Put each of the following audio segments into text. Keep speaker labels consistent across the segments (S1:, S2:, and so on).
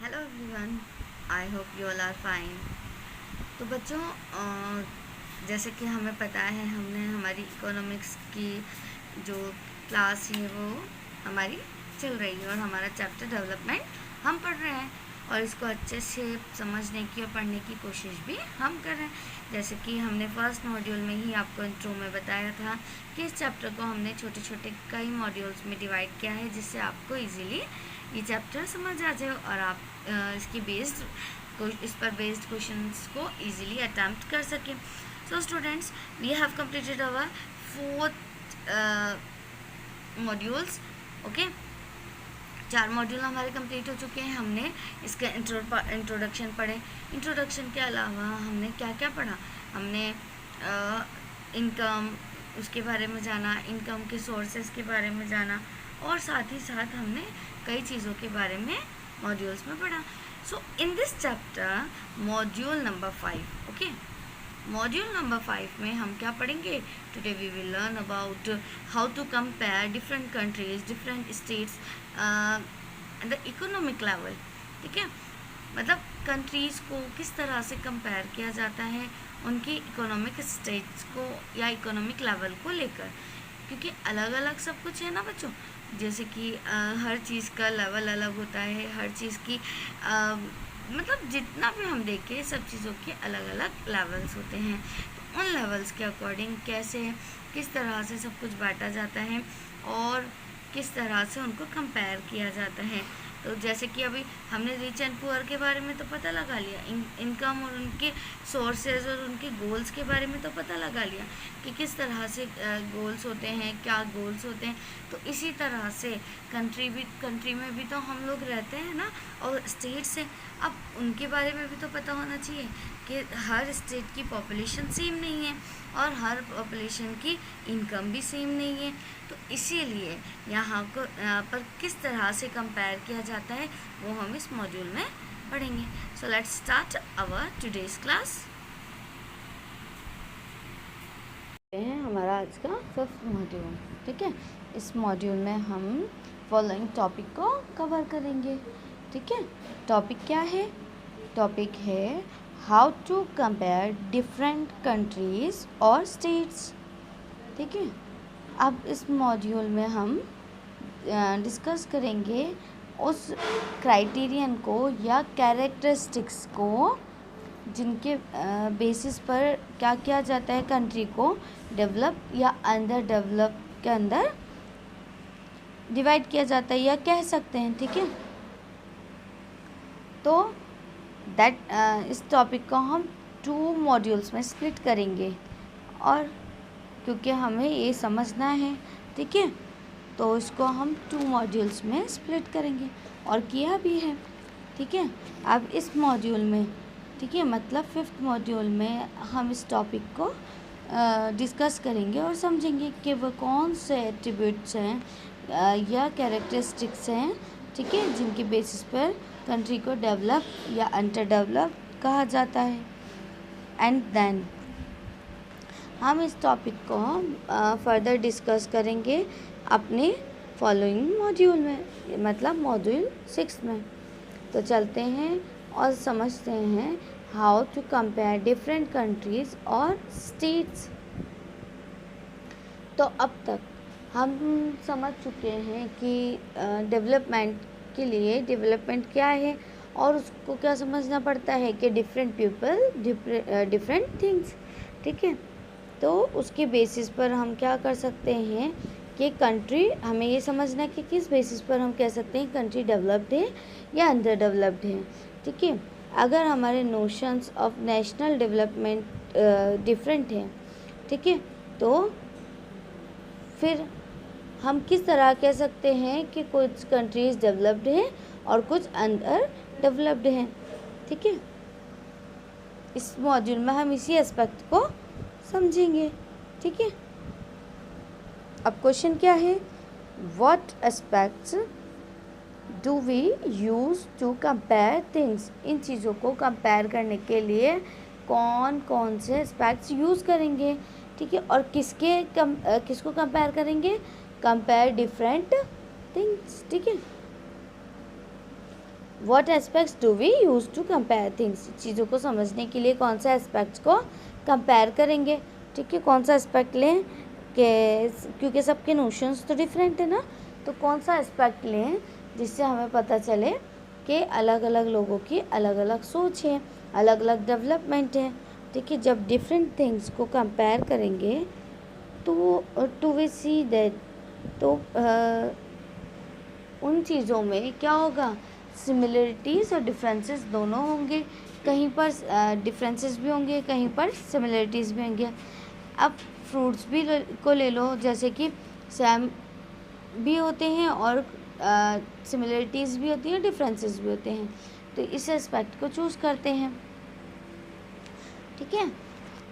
S1: Hello everyone, I hope you all are fine. तो बच्चों, जैसे कि हमें पता है, हमने हमारी इकोनॉमिक्स की जो क्लास है वो हमारी चल रही है और हमारा चैप्टर डेवलपमेंट हम पढ़ रहे हैं और इसको अच्छे से समझने की और पढ़ने की कोशिश भी हम कर रहे हैं। जैसे कि हमने फर्स्ट मॉड्यूल में ही आपको इंट्रो में बताया था कि इस चैप्टर को हमने छोटे छोटे कई मॉड्यूल्स में डिवाइड किया है, जिससे आपको इजीली ये चैप्टर समझ आ जाए और आप इसकी इस पर बेस्ड क्वेश्चंस को इजीली अटैम्प्ट कर सकें। So students, we have completed our fourth modules. Okay, 4 module हमारे कंप्लीट हो चुके हैं। हमने इसके इंट्रोडक्शन पढ़े। इंट्रोडक्शन के अलावा हमने क्या क्या पढ़ा? हमने इनकम, उसके बारे में जाना, इनकम के सोर्सेज के बारे में जाना और साथ ही साथ हमने कई चीज़ों के बारे में मॉड्यूल्स में पढ़ा। So in this chapter module number 5, okay, module number 5 में हम क्या पढ़ेंगे? Today we will learn about how to compare different countries, different states the economic level. ठीक है, मतलब कंट्रीज़ को किस तरह से कंपेयर किया जाता है उनकी इकोनॉमिक स्टेट्स को या इकोनॉमिक लेवल को लेकर, क्योंकि अलग अलग सब कुछ है ना बच्चों। जैसे कि हर चीज़ का लेवल अलग होता है, हर चीज़ की मतलब जितना भी हम देखें सब चीज़ों के अलग अलग लेवल्स होते हैं। तो उन लेवल्स के अकॉर्डिंग कैसे, किस तरह से सब कुछ बांटा जाता है और किस तरह से उनको कंपेयर किया जाता है। तो जैसे कि अभी हमने रिच एंड पुअर के बारे में तो पता लगा लिया, इनकम और उनके सोर्सेज और उनके गोल्स के बारे में तो पता लगा लिया कि किस तरह से गोल्स होते हैं, क्या गोल्स होते हैं। तो इसी तरह से कंट्री में भी तो हम लोग रहते हैं ना, और स्टेट से अब उनके बारे में भी तो पता होना चाहिए कि हर स्टेट की पॉपुलेशन सेम नहीं है और हर पॉपुलेशन की इनकम भी सेम नहीं है। तो इसीलिए यहाँ पर किस तरह से कंपेयर किया जाता है वो हम इस मॉड्यूल में पढ़ेंगे। So let's start our today's class. है हमारा आज का 5th मॉड्यूल। ठीक है, इस मॉड्यूल में हम फॉलोइंग टॉपिक को कवर करेंगे। ठीक है, टॉपिक क्या है? टॉपिक है how to compare different countries और स्टेट्स। ठीक है, अब इस मॉड्यूल में हम डिस्कस करेंगे उस क्राइटेरियन को या कैरेक्टरिस्टिक्स को जिनके बेसिस पर क्या किया जाता है, कंट्री को डेवलप या अंडर डेवलप के अंदर डिवाइड किया जाता है या कह सकते हैं। ठीक है, तो इस टॉपिक को हम 2 मॉड्यूल्स में स्प्लिट करेंगे और क्योंकि हमें ये समझना है। ठीक है, तो इसको हम 2 मॉड्यूल्स में स्प्लिट करेंगे और किया भी है। ठीक है, अब इस मॉड्यूल में, ठीक है, मतलब 5th मॉड्यूल में हम इस टॉपिक को डिस्कस करेंगे और समझेंगे कि वो कौन से एट्रीब्यूट्स हैं या कैरेक्टरिस्टिक्स हैं, ठीक है, जिनके बेसिस पर कंट्री को डेवलप या अंडर डेवलप कहा जाता है। एंड देन हम इस टॉपिक को फर्दर डिस्कस करेंगे अपने फॉलोइंग मॉड्यूल में, मतलब मॉड्यूल 6 में। तो चलते हैं और समझते हैं how to compare different countries और स्टेट्स। तो अब तक हम समझ चुके हैं कि डेवलपमेंट के लिए डेवलपमेंट क्या है और उसको क्या समझना पड़ता है कि डिफरेंट पीपल डिफरेंट थिंग्स। ठीक है, तो उसके बेसिस पर हम क्या कर सकते हैं कि कंट्री, हमें ये समझना है कि किस बेसिस पर हम कह सकते हैं कंट्री डेवलप्ड है या अंडर डेवलप्ड है। ठीक है, अगर हमारे notions of national development different हैं, ठीक है, तो फिर हम किस तरह कह सकते हैं कि कुछ कंट्रीज़ डेवलप्ड हैं और कुछ अंडर डेवलप्ड हैं। ठीक है, इस मॉड्यूल में हम इसी एस्पेक्ट को समझेंगे। ठीक है, अब क्वेश्चन क्या है? What aspects do we use to compare things? इन चीज़ों को कंपेयर करने के लिए कौन कौन से एस्पेक्ट्स यूज़ करेंगे? ठीक है, और किसको कंपेयर करेंगे? Compare different things. ठीक है, what aspects do we use to compare things, चीज़ों को समझने के लिए कौन सा एस्पेक्ट्स को कंपेयर करेंगे, ठीक है। कौन सा एस्पेक्ट लें कि क्योंकि सबके नोशंस तो डिफरेंट है ना, तो कौन सा एस्पेक्ट लें जिससे हमें पता चले कि अलग अलग लोगों की अलग अलग सोच है, अलग अलग डेवलपमेंट है, ठीक है। जब डिफरेंट थिंग्स को कंपेयर करेंगे तो टू वी सी दैट, तो उन चीज़ों में क्या होगा, सिमिलरिटीज़ और डिफरेंसेस दोनों होंगे। कहीं पर डिफरेंसेस भी होंगे, कहीं पर सिमिलरिटीज़ भी होंगे। अब फ्रूट्स भी को ले लो, जैसे कि सेम भी होते हैं और सिमिलरिटीज़ भी होती हैं, डिफरेंसेस भी होते हैं, तो इस एस्पेक्ट को चूज़ करते हैं, ठीक है,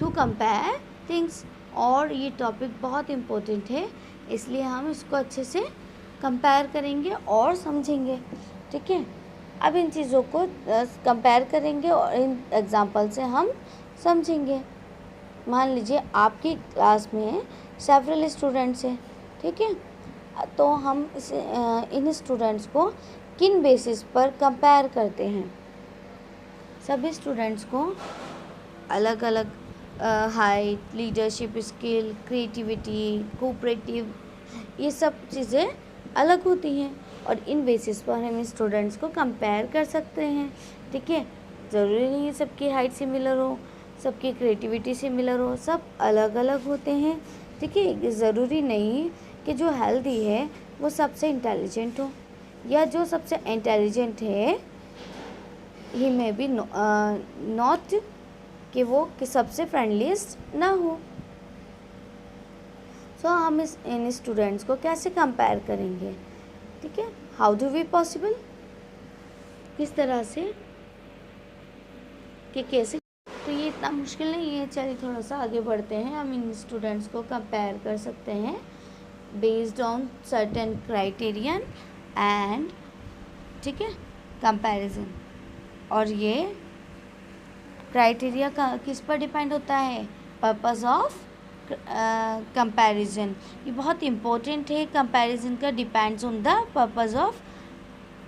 S1: टू कंपेयर थिंग्स। और ये टॉपिक बहुत इम्पोर्टेंट है, इसलिए हम इसको अच्छे से कंपेयर करेंगे और समझेंगे, ठीक है। अब इन चीज़ों को कंपेयर करेंगे और इन एग्जांपल से हम समझेंगे। मान लीजिए आपकी क्लास में सेवरल स्टूडेंट्स हैं, ठीक है, तो हम इन स्टूडेंट्स को किन बेसिस पर कंपेयर करते हैं। सभी स्टूडेंट्स को अलग अलग height, leadership skill, creativity, cooperative, ये सब चीज़ें अलग होती हैं और इन बेसिस पर हम स्टूडेंट्स को कंपेयर कर सकते हैं, ठीक है। ज़रूरी नहीं है सबकी हाइट सिमिलर हो, सबकी क्रिएटिविटी सिमिलर हो, सब अलग अलग होते हैं, ठीक है। ज़रूरी नहीं कि जो हेल्दी है वो सबसे इंटेलिजेंट हो, या जो सबसे इंटेलिजेंट है ही में बी नॉट कि वो कि सबसे फ्रेंडलीस्ट ना हो। सो हम इन स्टूडेंट्स को कैसे कंपेयर करेंगे, ठीक है, हाउ डू वी पॉसिबल, किस तरह से, कि कैसे, तो ये इतना मुश्किल नहीं है। चलिए थोड़ा सा आगे बढ़ते हैं। हम इन स्टूडेंट्स को कंपेयर कर सकते हैं based on certain criterion and, ठीक है, कंपैरिजन। और ये क्राइटेरिया का किस पर डिपेंड होता है, पर्पस ऑफ कंपैरिजन। ये बहुत इम्पोर्टेंट है, कंपैरिजन का depends on the purpose of,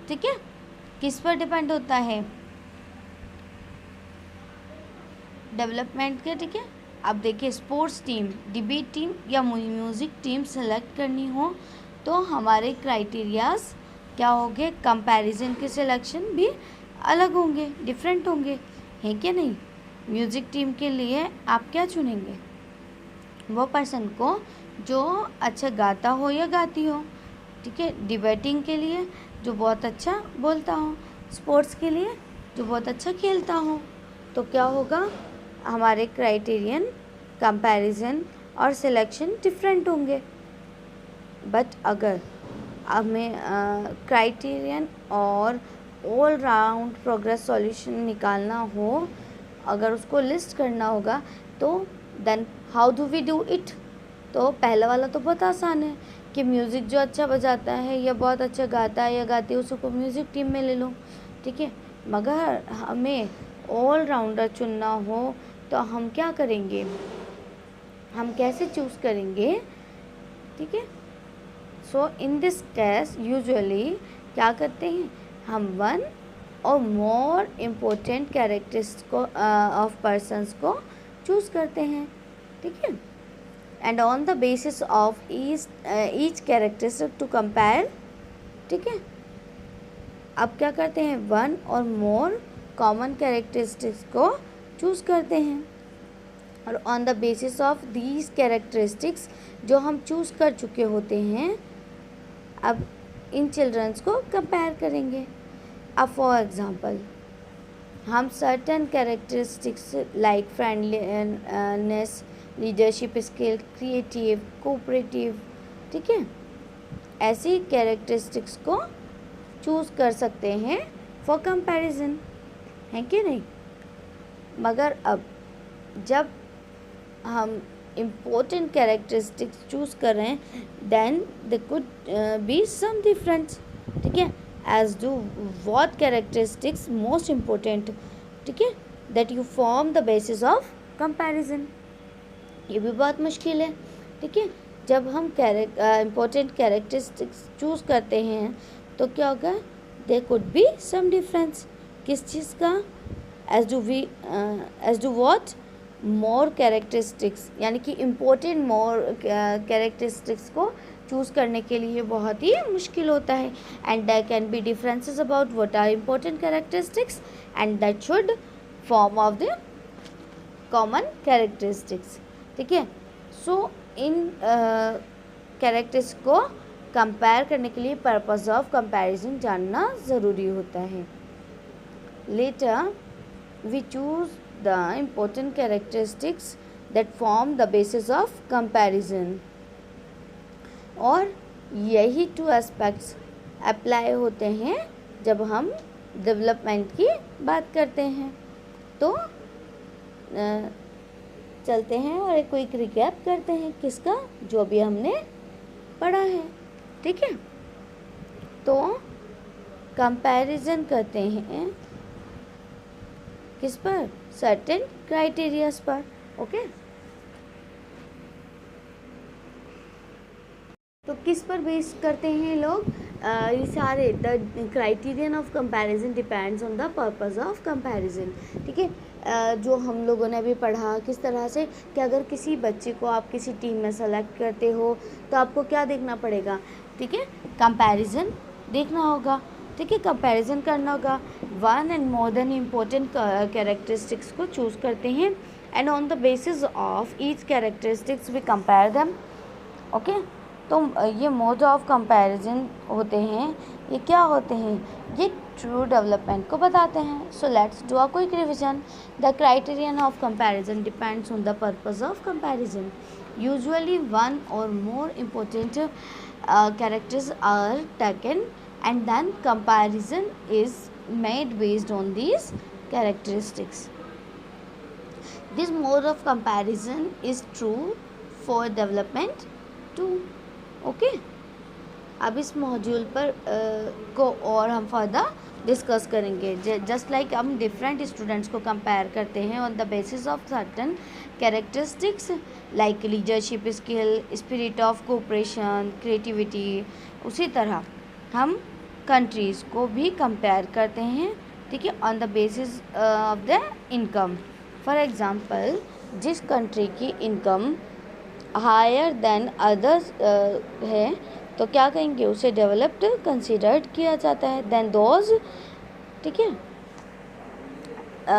S1: ठीक है, किस पर डिपेंड होता है, डेवलपमेंट के, ठीक है। अब देखिए स्पोर्ट्स टीम, डिबेट टीम या म्यूज़िक टीम सेलेक्ट करनी हो तो हमारे क्राइटेरियाज क्या होंगे, कंपैरिजन के सिलेक्शन भी अलग होंगे, डिफरेंट होंगे, हैं क्या नहीं। म्यूज़िक टीम के लिए आप क्या चुनेंगे, वो पर्सन को जो अच्छा गाता हो या गाती हो, ठीक है। डिबेटिंग के लिए जो बहुत अच्छा बोलता हो, स्पोर्ट्स के लिए जो बहुत अच्छा खेलता हो। तो क्या होगा, हमारे क्राइटेरियन, कंपैरिजन और सिलेक्शन डिफरेंट होंगे। बट अगर हमें क्राइटेरियन और ऑल राउंड प्रोग्रेस सॉल्यूशन निकालना हो, अगर उसको लिस्ट करना होगा, तो then how do we do it. तो पहला वाला तो बहुत आसान है कि म्यूज़िक जो अच्छा बजाता है या बहुत अच्छा गाता है या गाती है उसको म्यूज़िक टीम में ले लो, ठीक है। मगर हमें ऑल राउंडर चुनना हो तो हम क्या करेंगे, हम कैसे चूज़ करेंगे, ठीक है। So in this case usually क्या करते हैं, हम one or more important characteristics को ऑफ पर्सन्स को चूज़ करते हैं, ठीक है। And on the basis of each characteristic to compare, ठीक है। अब क्या करते हैं, one or more common characteristics को चूज़ करते हैं और on the basis of these characteristics जो हम चूज़ कर चुके होते हैं, अब इन चिल्ड्रंस को कंपेयर करेंगे। अब फॉर एग्ज़ाम्पल हम certain characteristics like friendliness, leadership skill, creative, cooperative, ठीक है, ऐसी कैरेक्टरिस्टिक्स को चूज़ कर सकते हैं फॉर कंपैरिजन, है कि नहीं। मगर अब जब हम इम्पोर्टेंट कैरेक्टरिस्टिक्स चूज़ कर रहे हैं then they could be some difference, ठीक है, as do what characteristics most important, ठीक है, that you form the basis of comparison. ये भी बहुत मुश्किल है, ठीक है। जब हम इम्पोर्टेंट कैरेक्टरिस्टिक्स चूज़ करते हैं तो क्या होगा, there could be some difference. किस चीज़ का? As do what? More characteristics, यानी कि इम्पोर्टेंट मोर कैरेक्टरिस्टिक्स को चूज़ करने के लिए बहुत ही मुश्किल होता है। And there can be differences about what are important characteristics and that should form of the common characteristics. ठीक है, सो इन कैरेक्टर्स को कंपेयर करने के लिए पर्पस ऑफ कंपैरिजन जानना ज़रूरी होता है। Later we choose the important characteristics that form the basis of comparison, और यही टू एस्पेक्ट्स अप्लाई होते हैं जब हम डेवलपमेंट की बात करते हैं। तो चलते हैं और एक क्विक रिकैप करते हैं किसका? जो भी हमने पढ़ा है। ठीक है, तो कंपैरिजन करते हैं किस पर? सर्टेन क्राइटेरियाज पर। ओके, तो किस पर बेस करते हैं लोग? ये सारे the criterion of comparison depends on the purpose of comparison. ठीक है, जो हम लोगों ने अभी पढ़ा किस तरह से कि अगर किसी बच्चे को आप किसी टीम में सेलेक्ट करते हो तो आपको क्या देखना पड़ेगा? ठीक है, कंपैरिजन देखना होगा। ठीक है, कंपैरिजन करना होगा। One and more then important characteristics को चूज़ करते हैं and on the basis of each characteristics we compare them. Okay, तो ये मोड ऑफ कंपैरिजन होते हैं, ये क्या होते हैं? ये ट्रू डेवलपमेंट को बताते हैं। So let's do a quick revision. The criterion of comparison depends on the purpose of comparison. Usually one or more important characters are taken and then comparison is made based on these characteristics. This mode of comparison is true for development too. Okay, अब इस module पर को और हम further discuss करेंगे। Just like हम different students को compare करते हैं on the basis of certain characteristics like leadership skill, spirit of cooperation, creativity, उसी तरह हम कंट्रीज़ को भी कंपेयर करते हैं। ठीक है, on the basis of the income. For example, जिस कंट्री की इनकम हायर देन अदर्स है तो क्या कहेंगे? उसे डेवलप्ड कंसिडर्ड किया जाता है देन दोज। ठीक है,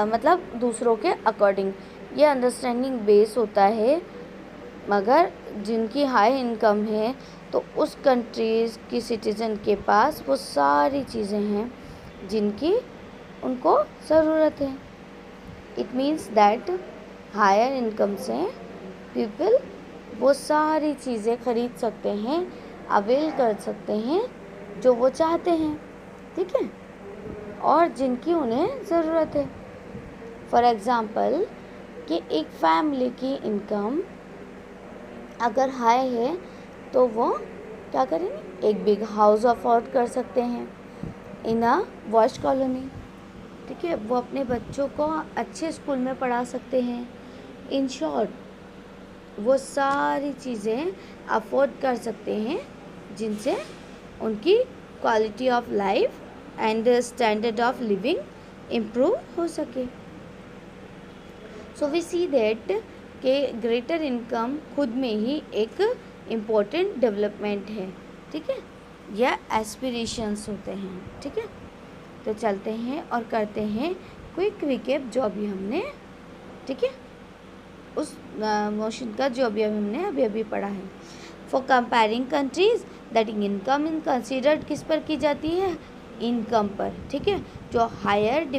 S1: मतलब दूसरों के अकॉर्डिंग ये अंडरस्टैंडिंग बेस होता है। मगर जिनकी हाई इनकम है तो उस कंट्रीज़ की सिटीज़न के पास वो सारी चीज़ें हैं जिनकी उनको ज़रूरत है। It means that higher income से पीपल वो सारी चीज़ें खरीद सकते हैं, अवेल कर सकते हैं जो वो चाहते हैं। ठीक है, और जिनकी उन्हें ज़रूरत है। फॉर एग्ज़ाम्पल कि एक फैमिली की इनकम अगर हाई है तो वो क्या करेंगे? एक बिग हाउस अफोर्ड कर सकते हैं इन अ वॉश कॉलोनी। ठीक है, वो अपने बच्चों को अच्छे स्कूल में पढ़ा सकते हैं। इन शॉर्ट, वो सारी चीज़ें अफोर्ड कर सकते हैं जिनसे उनकी quality of life and standard of living improve हो सके। सो वी सी दैट के ग्रेटर इनकम खुद में ही एक इम्पोर्टेंट डेवलपमेंट है। ठीक है, या एस्पिरेशंस होते हैं। ठीक है, तो चलते हैं और करते हैं क्विक रिकैप जो अभी हमने, ठीक है, उस मोशन का जो अभी हमने अभी पढ़ा है। For comparing countries that income in considered किस पर की जाती है? इनकम पर। ठीक है, जो हायर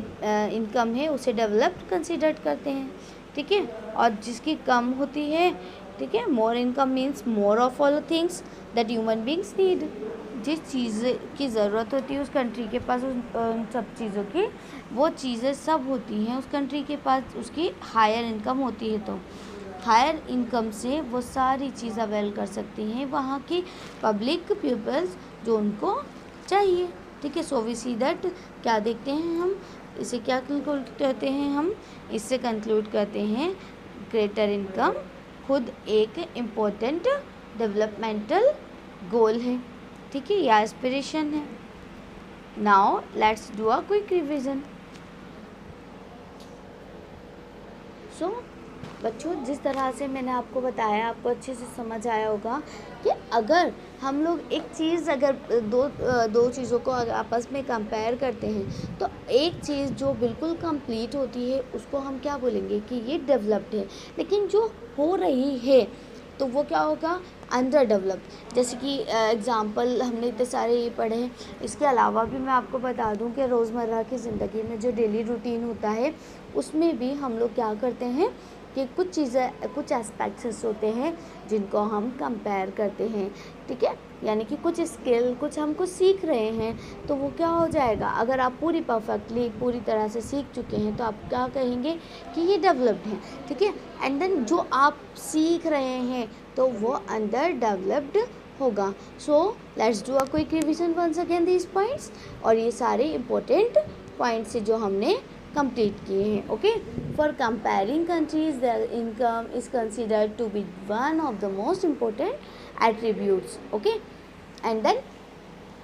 S1: इनकम है उसे डेवलप्ड कंसिडर्ड करते हैं। ठीक है, और जिसकी कम होती है, ठीक है, मोर income means more of all things that human beings need. जिस चीज़ की ज़रूरत होती है उस कंट्री के पास उन सब चीज़ों की, वो चीज़ें सब होती हैं उस कंट्री के पास, उसकी हायर इनकम होती है। तो हायर इनकम से वो सारी चीज़ अवेल कर सकती हैं वहाँ की पब्लिक पीपल्स जो उनको चाहिए। ठीक है, सो वी सी दैट क्या देखते हैं हम, इसे क्या कंक्लूड करते हैं हम? इससे कंक्लूड करते हैं ग्रेटर इनकम खुद एक इम्पोर्टेंट डेवलपमेंटल गोल है। ठीक है, या एस्पिरेशन है। Now let's do a quick revision. So बच्चों, जिस तरह से मैंने आपको बताया, आपको अच्छे से समझ आया होगा कि अगर हम लोग एक चीज़, अगर दो चीज़ों को अगर आपस में कंपेयर करते हैं तो एक चीज़ जो बिल्कुल कंप्लीट होती है उसको हम क्या बोलेंगे कि ये डेवलप्ड है, लेकिन जो हो रही है तो वो क्या होगा, अंडर डेवलप्ड। जैसे कि एग्ज़ाम्पल हमने इतने सारे ये पढ़े हैं। इसके अलावा भी मैं आपको बता दूं कि रोज़मर्रा की ज़िंदगी में जो डेली रूटीन होता है उसमें भी हम लोग क्या करते हैं कि कुछ चीज़ें, कुछ एस्पेक्ट्स होते हैं जिनको हम कंपेयर करते हैं, ठीक है। यानी कि कुछ स्किल, कुछ हम कुछ सीख रहे हैं तो वो क्या हो जाएगा, अगर आप परफेक्टली पूरी तरह से सीख चुके हैं तो आप क्या कहेंगे कि ये डेवलप्ड है, ठीक है। एंड देन जो आप सीख रहे हैं तो वो अंडर डेवलप्ड होगा। So let's do a quick revision once again these points, और ये सारे इम्पोर्टेंट पॉइंट्स से जो हमने कंप्लीट किए हैं। Okay, for comparing countries their income is considered to be one of the most important attributes. Okay, and then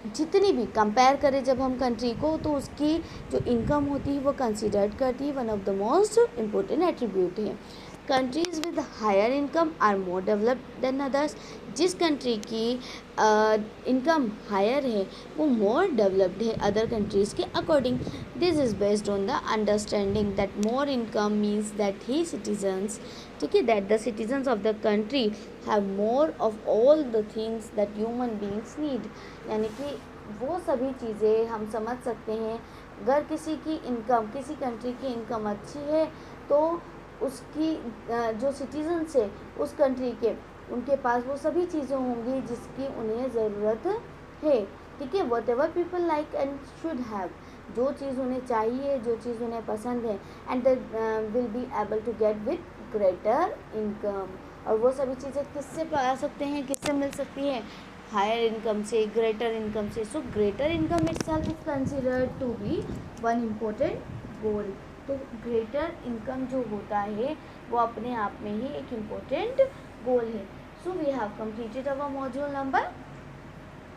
S1: जितनी भी कंपेयर करें जब हम कंट्री को, तो उसकी जो इनकम होती है वो कंसिडर्ड करती है one of the most important attribute है। Countries with higher income are more developed than others. जिस कंट्री की इनकम हायर है वो मोर डेवलप्ड है अदर कंट्रीज़ के according. This is based on the understanding that more income means that he citizens, ठीक है, that the citizens of the country have more of all the things that human beings need. यानी कि वो सभी चीज़ें हम समझ सकते हैं, अगर किसी की इनकम, किसी कंट्री की इनकम अच्छी है तो उसकी जो सिटीजन्स है उस कंट्री के, उनके पास वो सभी चीज़ें होंगी जिसकी उन्हें ज़रूरत है, ठीक है। Whatever people like and should have, जो चीज़ उन्हें चाहिए, जो चीज़ उन्हें पसंद है, and they will be able to get with greater income. और वो सभी चीज़ें किससे पा सकते हैं, किससे मिल सकती है, हायर इनकम से, ग्रेटर इनकम से। So greater income itself is considered to be one important goal. तो ग्रेटर इनकम जो होता है वो अपने आप में ही एक इम्पोर्टेंट गोल है। So we have completed our module number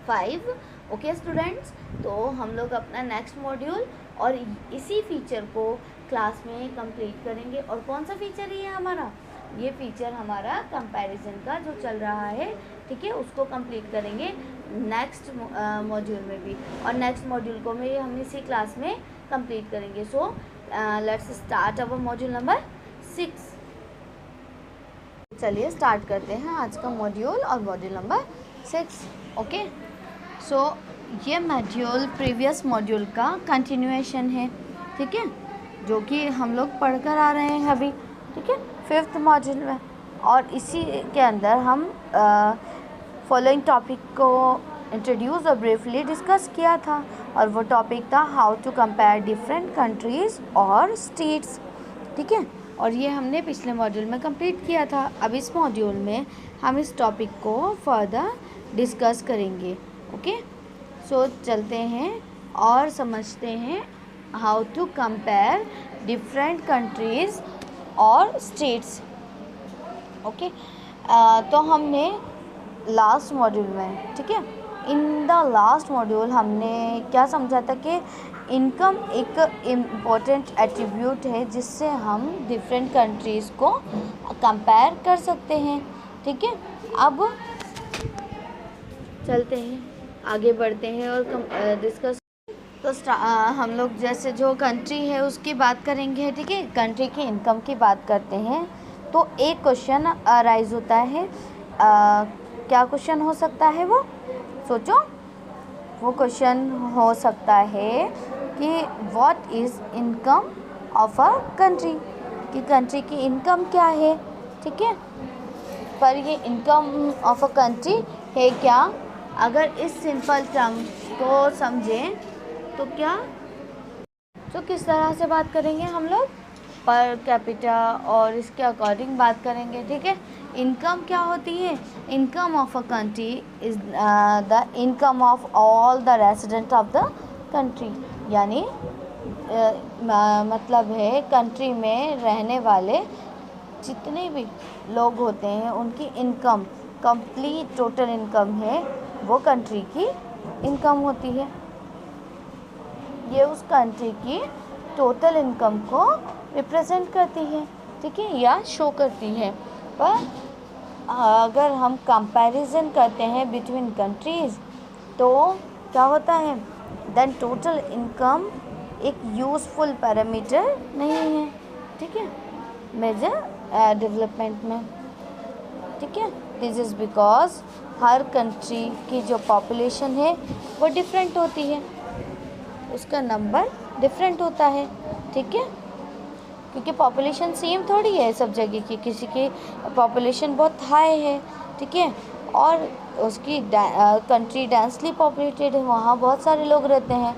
S1: 5। Okay students, तो हम लोग अपना नेक्स्ट मॉड्यूल और इसी फीचर को क्लास में कंप्लीट करेंगे। और कौन सा फीचर है ये हमारा, ये फीचर हमारा कंपैरिजन का जो चल रहा है, ठीक है, उसको कंप्लीट करेंगे नेक्स्ट मॉड्यूल में भी, और नेक्स्ट मॉड्यूल को में हम इसी क्लास में कंप्लीट करेंगे। सो let's start our module number 6। चलिए स्टार्ट करते हैं आज का मॉड्यूल और मॉड्यूल नंबर 6। ओके, सो ये मॉड्यूल प्रीवियस मॉड्यूल का कंटिन्यूएशन है, ठीक है, जो कि हम लोग पढ़कर आ रहे हैं अभी, ठीक है, 5th मॉड्यूल में। और इसी के अंदर हम फॉलोइंग टॉपिक को इंट्रोड्यूस और ब्रीफली डिस्कस किया था, और वो टॉपिक था how to compare different countries और स्टेट्स, ठीक है। और ये हमने पिछले मॉड्यूल में कंप्लीट किया था। अब इस मॉड्यूल में हम इस टॉपिक को फर्दर डिस्कस करेंगे। ओके, सो चलते हैं और समझते हैं how to compare different countries और स्टेट्स। ओके, तो हमने लास्ट मॉड्यूल में, ठीक है, इन द लास्ट मॉड्यूल हमने क्या समझा था कि इनकम एक इम्पॉर्टेंट एट्रीब्यूट है जिससे हम डिफरेंट कंट्रीज़ को कंपेयर कर सकते हैं, ठीक है। अब चलते हैं, आगे बढ़ते हैं और डिस्कस। तो हम लोग जैसे जो कंट्री है उसकी बात करेंगे, ठीक है, कंट्री की इनकम की बात करते हैं तो एक क्वेश्चन अराइज होता है। क्या क्वेश्चन हो सकता है वो, सोचो। वो क्वेश्चन हो सकता है कि what is income of a country, कि कंट्री की इनकम क्या है, ठीक है। पर ये इनकम ऑफ अ कंट्री है क्या, अगर इस सिंपल टर्म्स को समझें तो क्या, तो किस तरह से बात करेंगे हम लोग, पर कैपिटा और इसके अकॉर्डिंग बात करेंगे, ठीक है। इनकम क्या होती है, income of a country is the income of all the resident of the country. यानी मतलब है कंट्री में रहने वाले जितने भी लोग होते हैं उनकी इनकम, कंप्लीट टोटल इनकम है वो कंट्री की इनकम होती है, ये उस कंट्री की टोटल इनकम को रिप्रेजेंट करती है, ठीक है, या शो करती है। पर अगर हम कंपैरिजन करते हैं बिटवीन कंट्रीज़ तो क्या होता है, देन टोटल इनकम एक यूज़फुल पैरामीटर नहीं है, ठीक है, मेजर डेवलपमेंट में, ठीक है। This is because her country की जो पॉपुलेशन है वो डिफरेंट होती है, उसका नंबर डिफरेंट होता है, ठीक है, क्योंकि पॉपुलेशन सेम थोड़ी है सब जगह की। किसी की पॉपुलेशन बहुत हाई है, ठीक है, और उसकी कंट्री डेंसली पॉपुलेटेड है, वहाँ बहुत सारे लोग रहते हैं,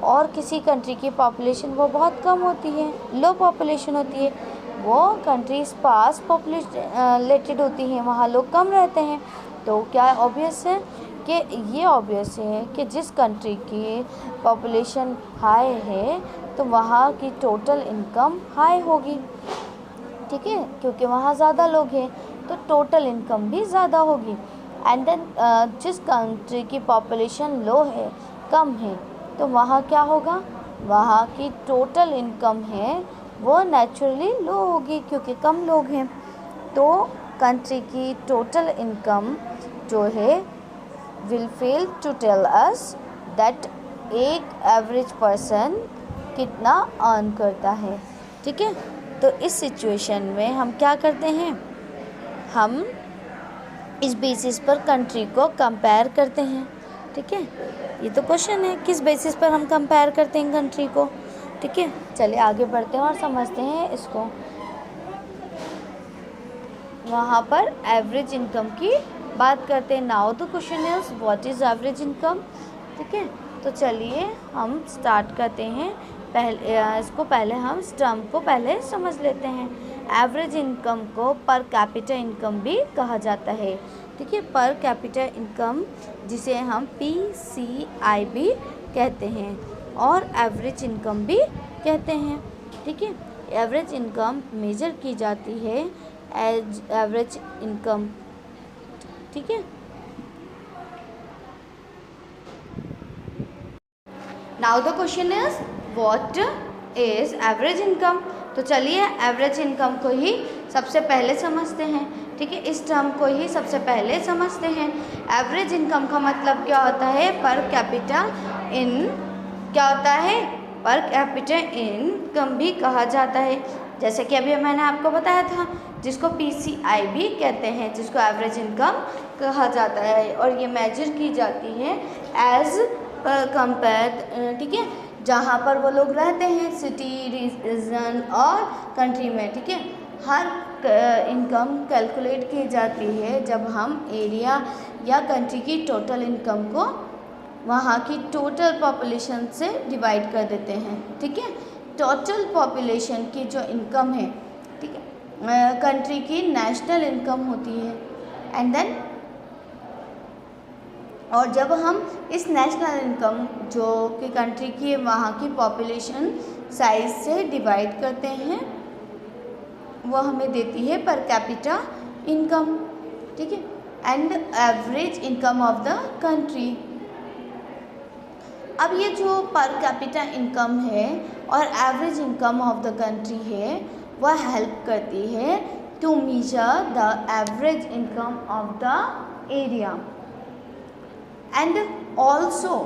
S1: और किसी कंट्री की पॉपुलेशन वो बहुत कम होती है, लो पॉपुलेशन होती है, वो कंट्री स्पार्स पॉपुलेटेड होती हैं, वहाँ लोग कम रहते हैं। तो क्या ऑब्वियस है कि ये ऑब्वियस है कि जिस कंट्री की पॉपुलेशन हाई है तो वहाँ की टोटल इनकम हाई होगी, ठीक है, क्योंकि वहाँ ज़्यादा लोग हैं तो टोटल इनकम भी ज़्यादा होगी। एंड देन जिस कंट्री की पॉपुलेशन लो है, कम है, तो वहाँ क्या होगा, वहाँ की टोटल इनकम है वो नेचुरली लो होगी क्योंकि कम लोग हैं। तो कंट्री की टोटल इनकम जो है will fail to tell us that एक एवरेज पर्सन कितना अर्न करता है, ठीक है। तो इस सिचुएशन में हम क्या करते हैं, हम इस बेसिस पर कंट्री को कंपेयर करते हैं, ठीक है। ये तो क्वेश्चन है, किस बेसिस पर हम कंपेयर करते हैं कंट्री को, ठीक है। चलिए आगे बढ़ते हैं और समझते हैं इसको। वहाँ पर एवरेज इनकम की बात करते हैं। Now the question is what is average income, ठीक है। तो चलिए हम स्टार्ट करते हैं। पहले हम इस टर्म को पहले समझ लेते हैं। एवरेज इनकम को पर कैपिटा इनकम भी कहा जाता है, ठीक है। पर कैपिटा इनकम जिसे हम PCI भी कहते हैं और एवरेज इनकम भी कहते हैं, ठीक है। एवरेज इनकम मेजर की जाती है एज एवरेज इनकम, ठीक है। Now the question is what is average income. तो चलिए एवरेज इनकम को ही सबसे पहले समझते हैं, ठीक है। इस टर्म को ही सबसे पहले समझते हैं। एवरेज इनकम का मतलब क्या होता है, पर कैपिटा इन क्या होता है, पर कैपिटा इनकम भी कहा जाता है, जैसे कि अभी मैंने आपको बताया था, जिसको PCI भी कहते हैं, जिसको एवरेज इनकम कहा जाता है, और ये मेजर की जाती है एज कंपेयर, ठीक है, जहाँ पर वो लोग रहते हैं, सिटी, रीजन और कंट्री में, ठीक है। हर इनकम कैलकुलेट की जाती है जब हम एरिया या कंट्री की टोटल इनकम को वहाँ की टोटल पॉपुलेशन से डिवाइड कर देते हैं, ठीक है। टोटल पॉपुलेशन की जो इनकम है, ठीक है, कंट्री की नेशनल इनकम होती है, एंड देन और जब हम इस नेशनल इनकम जो कि कंट्री की वहाँ की पॉपुलेशन साइज से डिवाइड करते हैं, वो हमें देती है पर कैपिटा इनकम, ठीक है, and average income of the country. अब ये जो पर कैपिटा इनकम है और average income of the country है, वह हेल्प करती है to measure the average income of the area, and also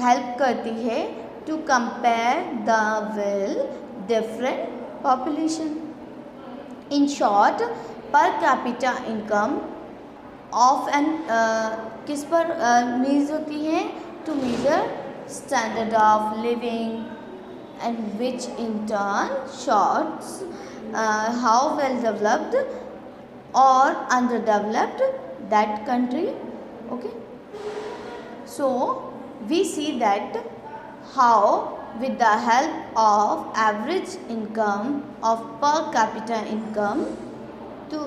S1: help करती है to compare the will different population. In short, per capita income of an किस पर मीज होती है, to measure standard of living, and which in turn shorts how well developed और under developed that country, okay. So we see that how with the help of average income of per capita income तो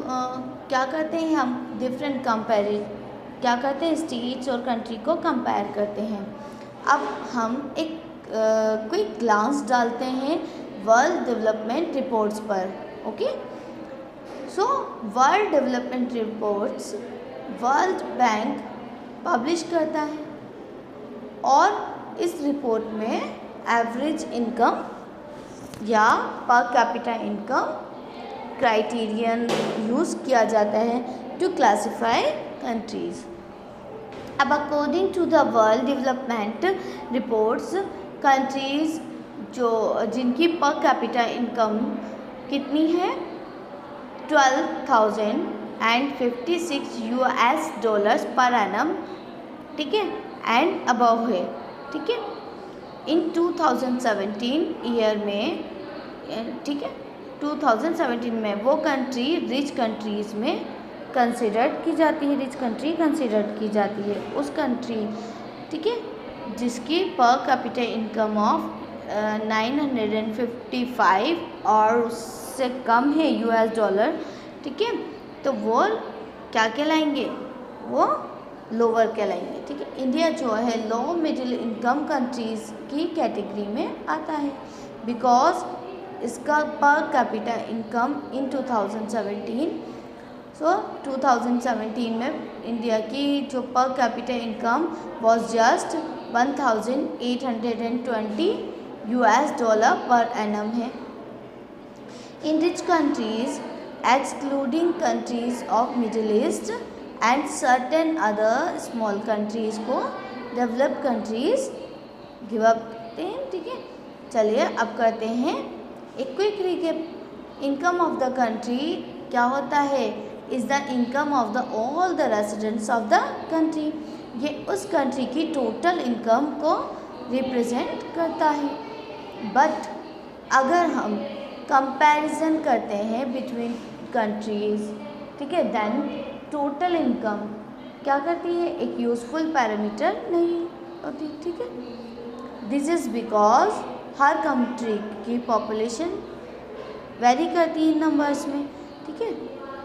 S1: क्या करते हैं हम, different क्या करते हैं, states और कंट्री को कंपेयर करते हैं। अब हम एक क्विक ग्लांस डालते हैं वर्ल्ड डेवलपमेंट रिपोर्ट्स पर, okay. So world development reports world bank publish करता है, और इस रिपोर्ट में एवरेज इनकम या पर कैपिटा इनकम क्राइटेरियन यूज़ किया जाता है टू क्लासिफाई कंट्रीज़। अब according to the world development reports, countries जिनकी पर कैपिटा इनकम कितनी है, $12,056 पर एनम, ठीक है, एंड अबव है, ठीक है, इन 2017 ईयर में, ठीक है, 2017 में वो कंट्री रिच कंट्रीज़ में कंसिडर्ड की जाती है, रिच कंट्री कंसिडर्ड की जाती है उस कंट्री, ठीक है, जिसकी पर कैपिटा इनकम ऑफ 955 और उससे कम है US डॉलर, ठीक है, तो वो क्या कहलाएंगे, वो लोअर कहलाएंगे, ठीक है। इंडिया जो है लो मिडिल इनकम कंट्रीज़ की कैटेगरी में आता है, बिकॉज इसका पर कैपिटा इनकम इन 2017 में इंडिया की जो per capita income was just 1,820 US dollar per annum है। In rich countries excluding countries of Middle East and certain other small countries को डेवलप्ड कंट्रीज़ गिव अप करते हैं, ठीक है। चलिए अब करते हैं एक quick recap. Income of the country क्या होता है, is the income of the all the residents of the country. ये उस कंट्री की टोटल इनकम को रिप्रेजेंट करता है। बट अगर हम कंपैरिजन करते हैं बिटवीन कंट्रीज़, ठीक है, देन टोटल इनकम क्या करती है, एक यूज़फुल पैरामीटर नहीं होती, ठीक है। This is because her country की पॉपुलेशन वेरी करती है नंबर्स में, ठीक है,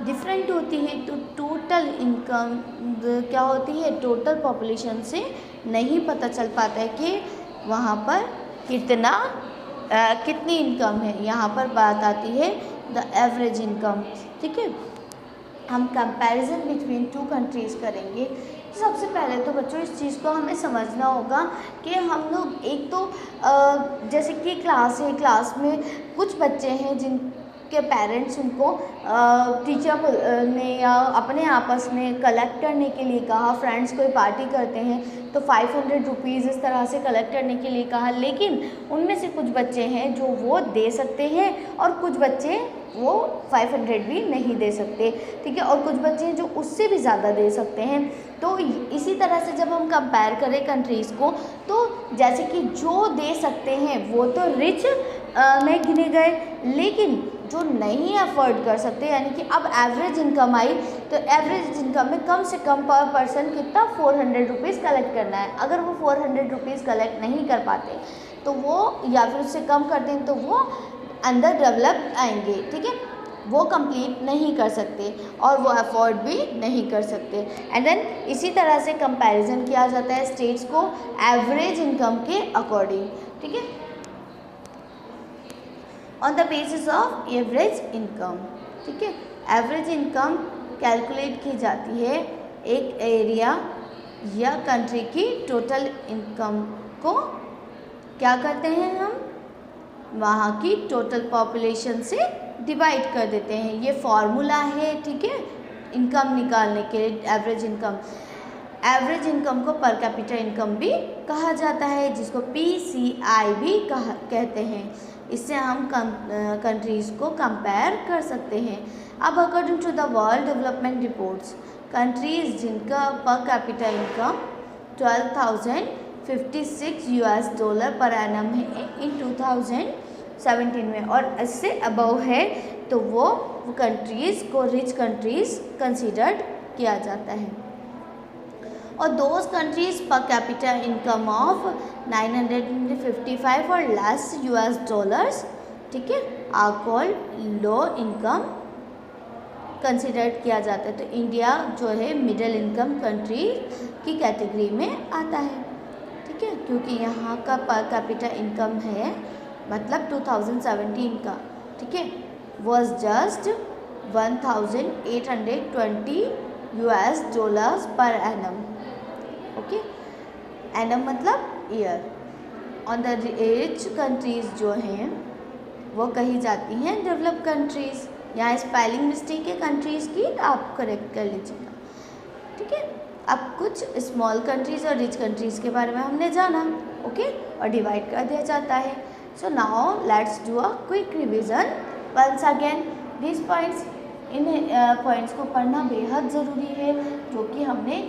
S1: डिफरेंट होती है, तो टोटल इनकम क्या होती है, टोटल पॉपुलेशन से नहीं पता चल पाता है कि वहाँ पर कितनी इनकम है। यहाँ पर बात आती है द एवरेज इनकम, ठीक है। हम कंपैरिजन बिटवीन टू कंट्रीज़ करेंगे। सबसे पहले तो बच्चों इस चीज़ को हमें समझना होगा कि हम लोग एक तो जैसे कि क्लास है, क्लास में कुछ बच्चे हैं जिनके पेरेंट्स उनको टीचर ने या अपने आपस में कलेक्ट करने के लिए कहा, फ्रेंड्स कोई पार्टी करते हैं तो 500 रुपीज़ इस तरह से कलेक्ट करने के लिए कहा, लेकिन उनमें से कुछ बच्चे हैं जो वो दे सकते हैं और कुछ बच्चे वो 500 भी नहीं दे सकते, ठीक है, और कुछ बच्चे हैं जो उससे भी ज़्यादा दे सकते हैं। तो इसी तरह से जब हम कंपेयर करें कंट्रीज़ को, तो जैसे कि जो दे सकते हैं वो तो रिच में गिने गए, लेकिन जो नहीं अफोर्ड कर सकते, यानी कि अब एवरेज इनकम आई, तो एवरेज इनकम में कम से कम पर पर्सन कितना 400 रुपीज़ कलेक्ट करना है। अगर वो 400 रुपीज़ कलेक्ट नहीं कर पाते तो वो या फिर उससे कम करते हैं तो वो अंडर डेवलप आएंगे, ठीक है, वो कंप्लीट नहीं कर सकते और वो अफोर्ड भी नहीं कर सकते। एंड देन इसी तरह से कंपैरिजन किया जाता है स्टेट्स को एवरेज इनकम के अकॉर्डिंग, ठीक है, on the basis of average income, ठीक है। एवरेज इनकम कैलकुलेट की जाती है एक एरिया या कंट्री की टोटल इनकम को क्या करते हैं, हम वहाँ की टोटल पॉपुलेशन से डिवाइड कर देते हैं। ये फॉर्मूला है, ठीक है, इनकम निकालने के लिए एवरेज इनकम। एवरेज इनकम को पर कैपिटा इनकम भी कहा जाता है, जिसको PCI भी कहते हैं। इससे हम कंट्रीज़ को कंपेयर कर सकते हैं। अब according to the world development reports, countries जिनका per capita income 12,056 US dollar per annum है इन 2017 में और इससे अबव है, तो वो कंट्रीज़ को रिच कंट्रीज़ कंसीडर्ड किया जाता है। और those countries per capita income of 955 or less US dollars, ठीक है, are called low income considered किया जाता है। तो इंडिया जो है मिडिल इनकम कंट्री की कैटेगरी में आता है, ठीक है, क्योंकि यहाँ का पर कैपिटा इनकम है मतलब 2017 का, ठीक है, was just 1,820 US dollars per annum, okay, annum मतलब ईयर, और द रिच कंट्रीज़ जो हैं वो कही जाती हैं डेवलप कंट्रीज़। यहाँ स्पेलिंग मिस्टेक है कंट्रीज़ की, आप करेक्ट कर लीजिएगा, ठीक है। अब कुछ स्मॉल कंट्रीज़ और रिच कंट्रीज़ के बारे में हमने जाना, ओके, और डिवाइड कर दिया जाता है। So now let's do a quick revision once again this points. इन पॉइंट्स को पढ़ना बेहद ज़रूरी है, जो कि हमने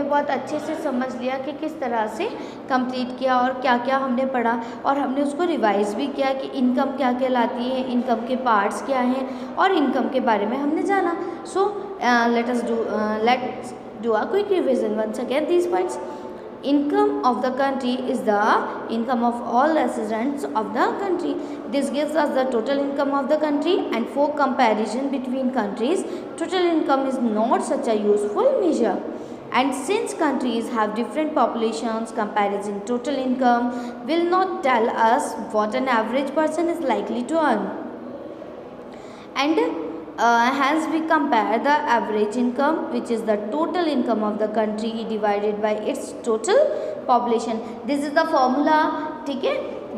S1: बहुत अच्छे से समझ लिया कि किस तरह से कंप्लीट किया और क्या क्या हमने पढ़ा, और हमने उसको रिवाइज भी किया कि इनकम क्या कहलाती है, इनकम के पार्ट्स क्या हैं, और इनकम के बारे में हमने जाना। So let's do a quick revision once again these points. Income of the country is the income of all residents of the country. This gives us the total income of the country, and for comparison between countries, total income is not such a useful measure. And since countries have different populations, comparison total income will not tell us what an average person is likely to earn. And hence we compare the average income, which is the total income of the country divided by its total population. This is the formula, ठीक है।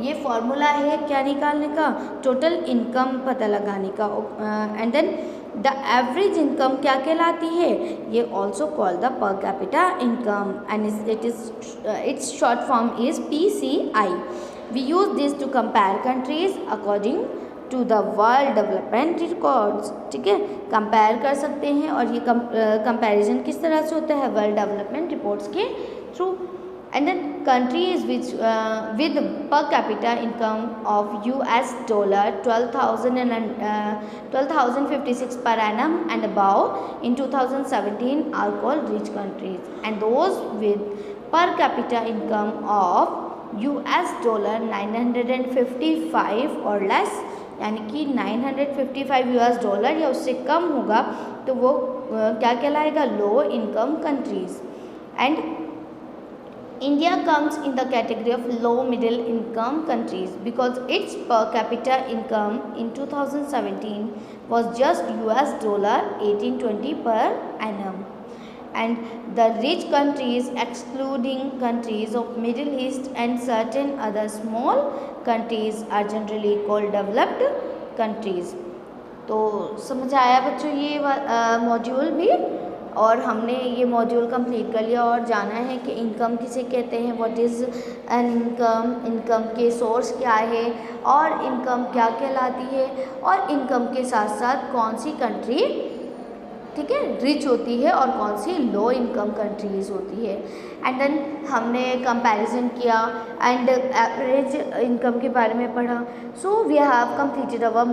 S1: ये formula है क्या निकालने का, total income पता लगाने का। And then the average income क्या कहलाती है, ये also call the per capita income, and its short form is PCI. We use this to compare countries according to the world development records, ठीक है। Compare कर सकते हैं, और ये कंपैरिजन किस तरह से होता है, वर्ल्ड डेवलपमेंट रिपोर्ट्स के through. And then countries which with per capita income of US dollar 12,056 per annum and above in 2017 are called rich countries, and those with per capita income of US dollar 955 or less, यानी कि 955 US dollar या उससे कम होगा तो वो क्या कहलाएगा, low income countries. And India comes in the category of low middle income countries because its per capita income in 2017 was just US dollar 1820 per annum. And the rich countries, excluding countries of Middle East and certain other small countries, are generally called developed countries. तो समझ आया बच्चों ये module भी, और हमने ये module complete कर लिया और जाना है कि इनकम किसे कहते हैं, what is an income, income के सोर्स क्या है, और इनकम क्या कहलाती है, और इनकम के साथ साथ कौन सी कंट्री, ठीक है, रिच होती है और कौन सी लो इनकम कंट्रीज होती है। एंड देन हमने कंपैरिजन किया एंड एवरेज इनकम के बारे में पढ़ा। So we have completed our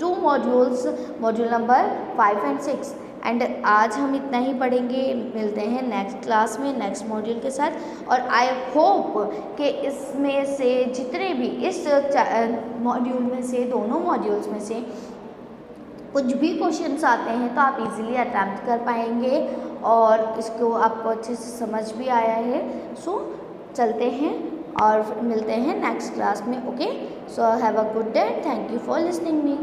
S1: 2 modules, module number 5 and 6। And आज हम इतना ही पढ़ेंगे, मिलते हैं नेक्स्ट क्लास में नेक्स्ट मॉड्यूल के साथ। और आई होप कि इसमें से जितने भी इस मॉड्यूल में से, दोनों मॉड्यूल्स में से कुछ भी क्वेश्चंस आते हैं तो आप इजीली अटैम्प्ट कर पाएंगे और इसको आपको अच्छे से समझ भी आया है। सो चलते हैं और मिलते हैं नेक्स्ट क्लास में। Okay, so have a good day, thank you for listening me.